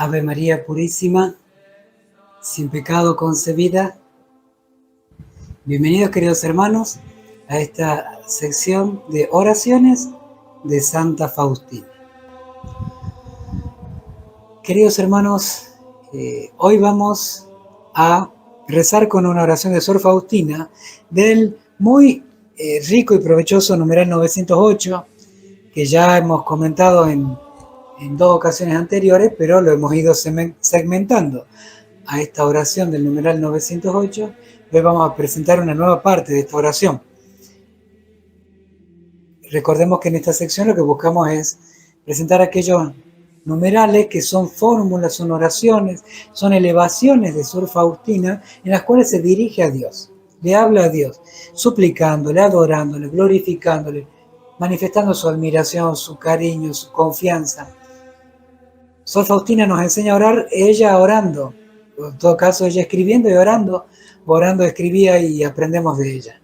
Ave María Purísima, sin pecado concebida. Bienvenidos, queridos hermanos, a esta sección de oraciones de Santa Faustina. Queridos hermanos, hoy vamos a rezar con una oración de Sor Faustina del muy rico y provechoso numeral 908, que ya hemos comentado en dos ocasiones anteriores, pero lo hemos ido segmentando a esta oración del numeral 908. Hoy vamos a presentar una nueva parte de esta oración. Recordemos que en esta sección lo que buscamos es presentar aquellos numerales que son fórmulas, son oraciones, son elevaciones de Sor Faustina en las cuales se dirige a Dios, le habla a Dios, suplicándole, adorándole, glorificándole, manifestando su admiración, su cariño, su confianza. Sor Faustina nos enseña a orar, ella orando, en todo caso ella escribiendo y orando, escribía y aprendemos de ella.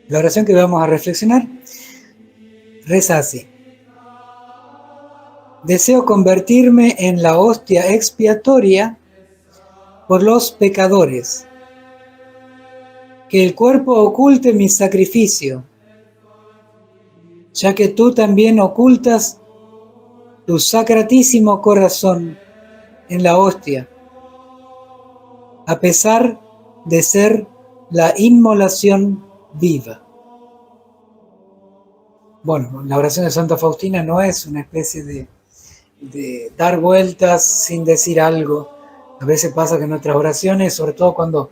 La oración que vamos a reflexionar reza así: deseo convertirme en la hostia expiatoria por los pecadores, que el cuerpo oculte mi sacrificio, ya que tú también ocultas tu sacratísimo corazón en la hostia, a pesar de ser la inmolación viva. Bueno, la oración de Santa Faustina no es una especie de dar vueltas sin decir algo. A veces pasa que en nuestras oraciones, sobre todo cuando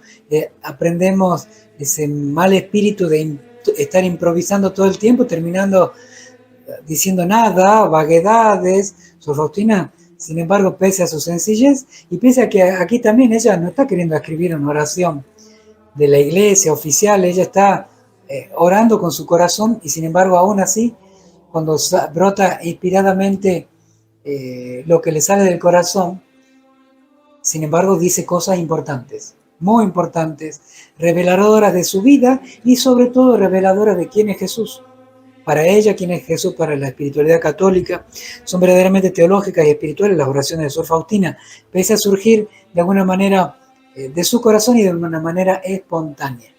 aprendemos ese mal espíritu de estar improvisando todo el tiempo, terminando diciendo nada, vaguedades. Sor Faustina, sin embargo, pese a su sencillez y pese a que aquí también ella no está queriendo escribir una oración de la iglesia oficial, ella está orando con su corazón y sin embargo aún así, cuando brota inspiradamente lo que le sale del corazón, sin embargo dice cosas importantes, muy importantes, reveladoras de su vida y sobre todo reveladoras de quién es Jesús. Para ella, quién es Jesús, para la espiritualidad católica, son verdaderamente teológicas y espirituales las oraciones de Sor Faustina, pese a surgir de alguna manera de su corazón y de una manera espontánea.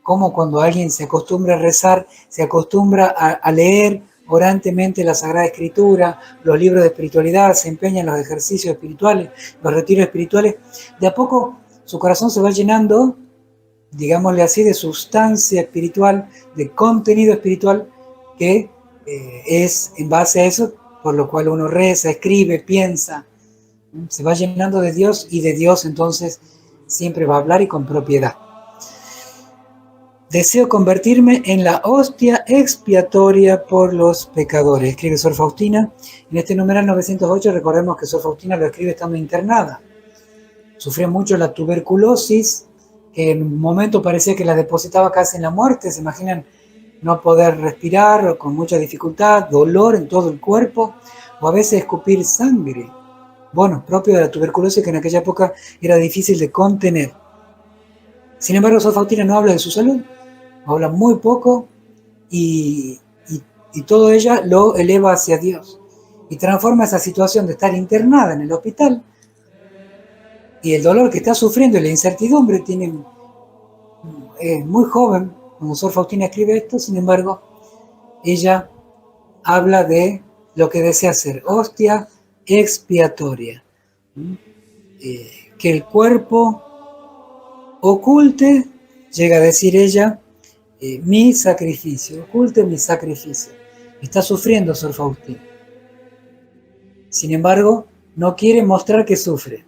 Como cuando alguien se acostumbra a rezar, se acostumbra a leer orantemente la Sagrada Escritura, los libros de espiritualidad, se empeña en los ejercicios espirituales, los retiros espirituales, de a poco su corazón se va llenando, digámosle así, de sustancia espiritual, de contenido espiritual, que es en base a eso por lo cual uno reza, escribe, piensa, se va llenando de Dios y de Dios entonces siempre va a hablar y con propiedad. Deseo convertirme en la hostia expiatoria por los pecadores, escribe Sor Faustina. En este numeral 908 recordemos que Sor Faustina lo escribe estando internada. Sufrió mucho la tuberculosis, que en un momento parecía que la depositaba casi en la muerte. Se imaginan no poder respirar o con mucha dificultad, dolor en todo el cuerpo, o a veces escupir sangre. Bueno, propio de la tuberculosis que en aquella época era difícil de contener. Sin embargo, Sor Faustina no habla de su salud, habla muy poco y todo ella lo eleva hacia Dios y transforma esa situación de estar internada en el hospital y el dolor que está sufriendo y la incertidumbre. Es muy joven cuando Sor Faustina escribe esto, sin embargo, ella habla de lo que desea hacer, hostia expiatoria, que el cuerpo oculte, llega a decir ella, mi sacrificio, oculte mi sacrificio. Está sufriendo Sor Faustina. Sin embargo, no quiere mostrar que sufre.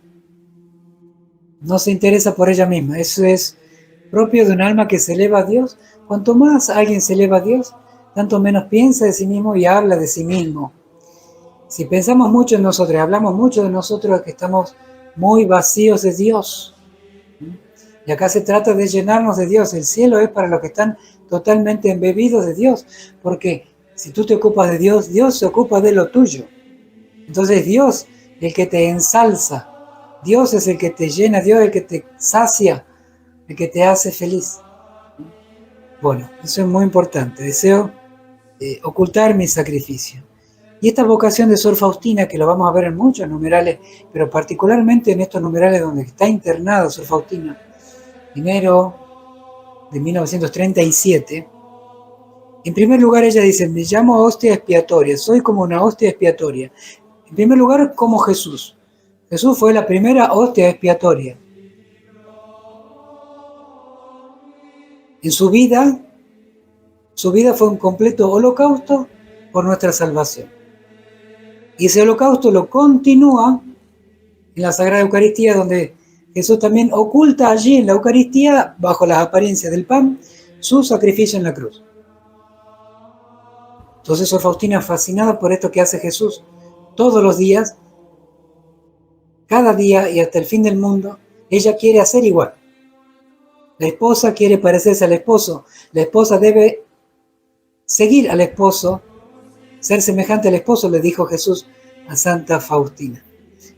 No se interesa por ella misma. Eso es propio de un alma que se eleva a Dios. Cuanto más alguien se eleva a Dios, tanto menos piensa de sí mismo y habla de sí mismo. Si pensamos mucho en nosotros, hablamos mucho de nosotros, que estamos muy vacíos de Dios. Y acá se trata de llenarnos de Dios. El cielo es para los que están totalmente embebidos de Dios. Porque si tú te ocupas de Dios, Dios se ocupa de lo tuyo. Entonces Dios es el que te ensalza. Dios es el que te llena. Dios es el que te sacia. El que te hace feliz. Bueno, eso es muy importante. Deseo ocultar mi sacrificio. Y esta vocación de Sor Faustina, que lo vamos a ver en muchos numerales, pero particularmente en estos numerales donde está internada Sor Faustina, enero de 1937, en primer lugar ella dice, me llamo hostia expiatoria, soy como una hostia expiatoria. En primer lugar, como Jesús. Jesús fue la primera hostia expiatoria. En su vida fue un completo holocausto por nuestra salvación. Y ese holocausto lo continúa en la Sagrada Eucaristía, donde Jesús también oculta allí en la Eucaristía, bajo las apariencias del pan, su sacrificio en la cruz. Entonces Sor Faustina, fascinada por esto que hace Jesús todos los días, cada día y hasta el fin del mundo, ella quiere hacer igual. La esposa quiere parecerse al esposo, la esposa debe seguir al esposo, ser semejante al esposo, le dijo Jesús a Santa Faustina.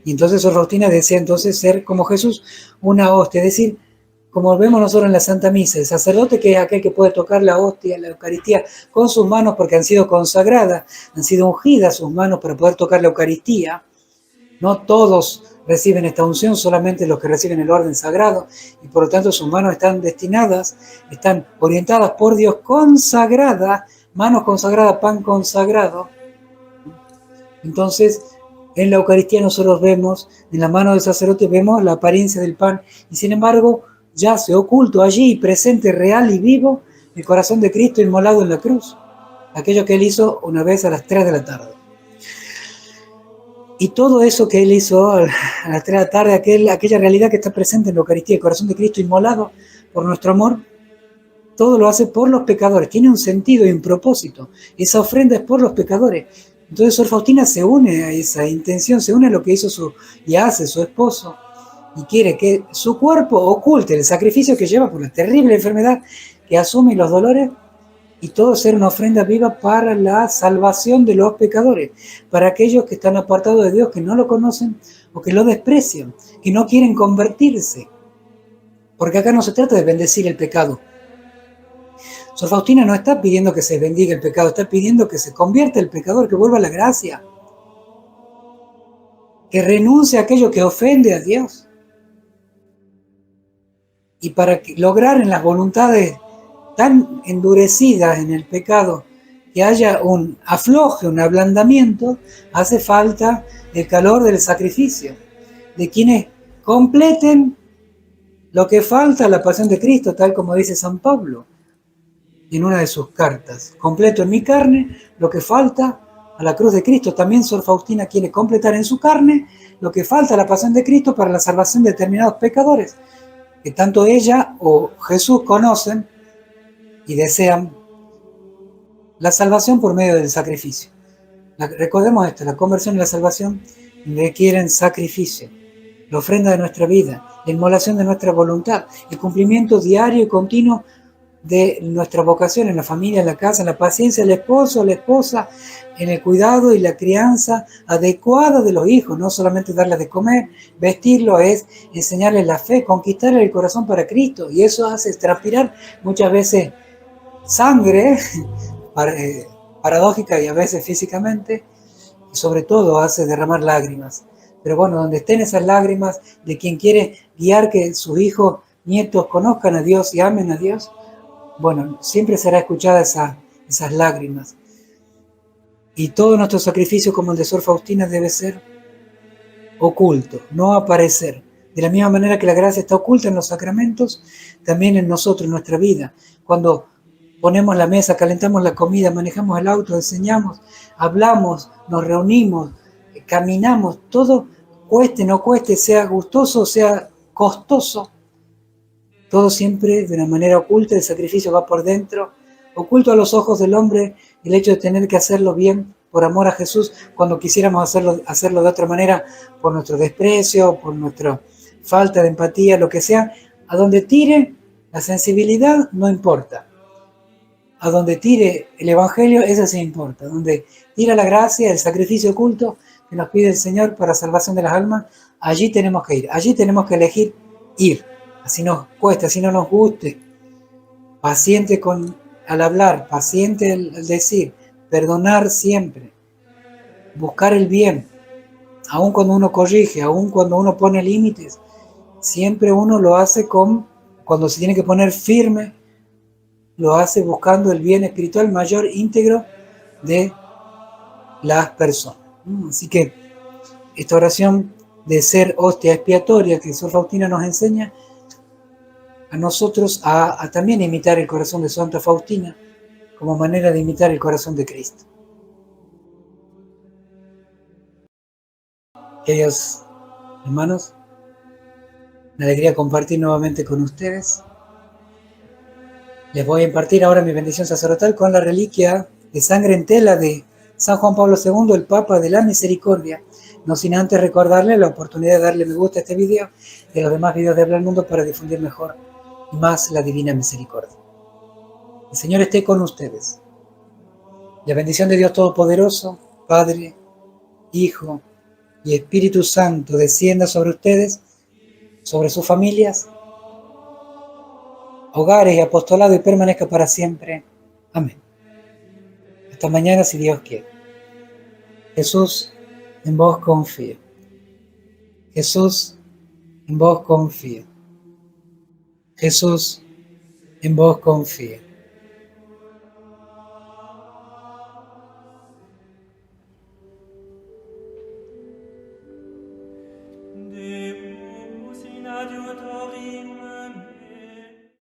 Y entonces Sor Faustina desea entonces ser como Jesús, una hostia, es decir, como vemos nosotros en la Santa Misa, el sacerdote que es aquel que puede tocar la hostia, la Eucaristía, con sus manos porque han sido consagradas, han sido ungidas sus manos para poder tocar la Eucaristía. No todos reciben esta unción, solamente los que reciben el orden sagrado, y por lo tanto sus manos están destinadas, están orientadas por Dios, consagradas, manos consagradas, pan consagrado. Entonces, en la Eucaristía nosotros vemos, en la mano del sacerdote vemos la apariencia del pan, y sin embargo, yace oculto allí, presente, real y vivo, el corazón de Cristo inmolado en la cruz, aquello que Él hizo una vez a las 3 de la tarde. Y todo eso que Él hizo a las 3 de la tarde, aquella realidad que está presente en la Eucaristía, el corazón de Cristo inmolado por nuestro amor, todo lo hace por los pecadores, tiene un sentido y un propósito. Esa ofrenda es por los pecadores. Entonces Sor Faustina se une a esa intención, se une a lo que hizo y hace su esposo, y quiere que su cuerpo oculte el sacrificio que lleva por la terrible enfermedad que asume y los dolores, y todo ser una ofrenda viva para la salvación de los pecadores, para aquellos que están apartados de Dios, que no lo conocen o que lo desprecian, que no quieren convertirse. Porque acá no se trata de bendecir el pecado. Sor Faustina no está pidiendo que se bendiga el pecado, está pidiendo que se convierta el pecador, que vuelva a la gracia, que renuncie a aquello que ofende a Dios. Y para lograr en las voluntades tan endurecidas en el pecado que haya un afloje, un ablandamiento, hace falta el calor del sacrificio, de quienes completen lo que falta a la pasión de Cristo, tal como dice San Pablo en una de sus cartas. Completo en mi carne lo que falta a la cruz de Cristo. También Sor Faustina quiere completar en su carne lo que falta a la pasión de Cristo para la salvación de determinados pecadores, que tanto ella o Jesús conocen y desean la salvación por medio del sacrificio. Recordemos esto, la conversión y la salvación requieren sacrificio, la ofrenda de nuestra vida, la inmolación de nuestra voluntad, el cumplimiento diario y continuo de nuestra vocación en la familia, en la casa, en la paciencia del esposo, la esposa, en el cuidado y la crianza adecuada de los hijos, no solamente darles de comer, vestirlos, es enseñarles la fe, conquistarles el corazón para Cristo, y eso hace transpirar muchas veces sangre, paradójica y a veces físicamente, y sobre todo hace derramar lágrimas. Pero bueno, donde estén esas lágrimas de quien quiere guiar que sus hijos, nietos conozcan a Dios y amen a Dios, bueno, siempre será escuchada esas lágrimas. Y todo nuestro sacrificio, como el de Sor Faustina, debe ser oculto, no aparecer. De la misma manera que la gracia está oculta en los sacramentos, también en nosotros, en nuestra vida. Cuando ponemos la mesa, calentamos la comida, manejamos el auto, enseñamos, hablamos, nos reunimos, caminamos, todo cueste, no cueste, sea gustoso, sea costoso, todo siempre de una manera oculta, el sacrificio va por dentro, oculto a los ojos del hombre el hecho de tener que hacerlo bien por amor a Jesús, cuando quisiéramos hacerlo de otra manera, por nuestro desprecio, por nuestra falta de empatía, lo que sea. A donde tire la sensibilidad no importa. A donde tire el Evangelio, eso sí importa. Donde tira la gracia, el sacrificio oculto que nos pide el Señor para salvación de las almas, allí tenemos que ir. Allí tenemos que elegir ir. Así nos cuesta, así no nos guste. Paciente al hablar, paciente al decir, perdonar siempre. buscar el bien, aun cuando uno corrige, aun cuando uno pone límites, siempre uno lo hace cuando se tiene que poner firme, lo hace buscando el bien espiritual mayor íntegro de las personas. Así que esta oración de ser hostia expiatoria que Sor Faustina nos enseña a nosotros a también imitar el corazón de Santa Faustina como manera de imitar el corazón de Cristo. Queridos hermanos, me alegría compartir nuevamente con ustedes. Les voy a impartir ahora mi bendición sacerdotal con la reliquia de sangre en tela de San Juan Pablo II, el Papa de la Misericordia. No sin antes recordarles la oportunidad de darle me gusta a este video y a los demás videos de Habla al Mundo para difundir mejor y más la divina misericordia. El Señor esté con ustedes. La bendición de Dios Todopoderoso, Padre, Hijo y Espíritu Santo descienda sobre ustedes, sobre sus familias, hogares y apostolado y permanezca para siempre. Amén. Hasta mañana si Dios quiere. Jesús, en vos confío. Jesús, en vos confío. Jesús, en vos confío.